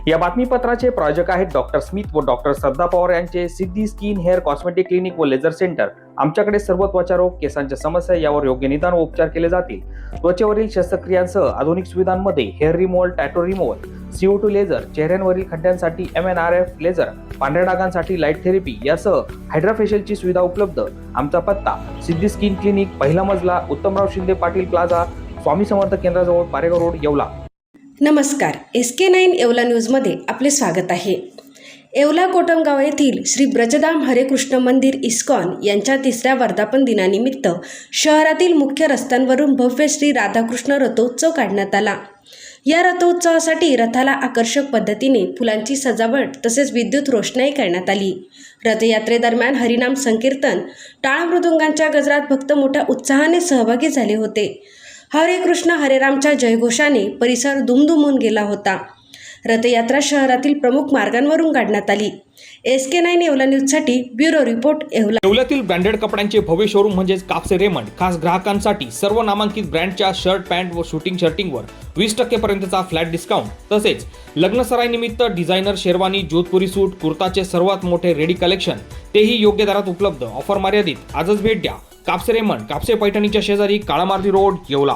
या बातमीपत्राचे प्रायोजक आहेत डॉक्टर स्मिथ व डॉक्टर श्रद्धा पवार यांचे सिद्धी स्किन हेअर कॉस्मेटिक क्लिनिक व लेझर सेंटर। आमच्याकडे सर्व त्वचा रोग, केसांच्या समस्या यावर योग्य निदान व उपचार केले जातील। त्वचेवरील शस्त्रक्रियांसह आधुनिक सुविधांमध्ये hair removal, tattoo removal, CO2 laser, चेहऱ्यांवरील खड्ड्यांसाठी MNRF लेझर, पांढऱ्या डागांसाठी लाईट थेरपी यासह हायड्राफेशियलची सुविधा उपलब्ध। आमचा पत्ता सिद्धी स्किन क्लिनिक, पहिला मजला, उत्तमराव शिंदे पाटील प्लाझा, स्वामी समर्थ केंद्राजवळ, पारेगाव रोड, येवला। नमस्कार, SK9 येवला न्यूजमध्ये आपले स्वागत आहे। येवला कोटमगाव येथील श्री ब्रजधाम हरेकृष्ण मंदिर इस्कॉन यांच्या 3ऱ्या वर्धापन दिनानिमित्त शहरातील मुख्य रस्त्यांवरून भव्य श्री राधाकृष्ण रथोत्सव काढण्यात आला। या रथोत्सवासाठी रथाला आकर्षक पद्धतीने फुलांची सजावट तसेच विद्युत रोषणाई करण्यात आली। रथयात्रेदरम्यान हरिनाम संकीर्तन, टाळ मृदुंगांच्या गजरात भक्त मोठ्या उत्साहाने सहभागी झाले होते। हरे कृष्ण हरे रामच्या जयघोषाने परिसर दुमदुमून गेला होता। रथयात्रा शहरातील प्रमुख मार्गांवरून काढण्यात आली। SK9 येवला न्यूजसाठी ब्युरो रिपोर्ट, येवला। येवल्यातील ब्रँडेड कपड्यांचे भव्य शोरूम म्हणजेच कापसे रेमंड खास ग्राहकांसाठी सर्व नामांकित ब्रँडच्या शर्ट, पॅन्ट व शूटिंग शर्टिंगवर 20% पर्यंतचा फ्लॅट डिस्काउंट, तसेच लग्नसराईनिमित्त डिझायनर शेरवानी, जोधपुरी सूट, कुर्ताचे सर्वात मोठे रेडी कलेक्शन, तेही योग्य दरात उपलब्ध। ऑफर मर्यादित, आजच भेट द्या। कापसे रेमंड, कापसे पैठणीच्या शेजारी, काळामार्गी रोड, येवला।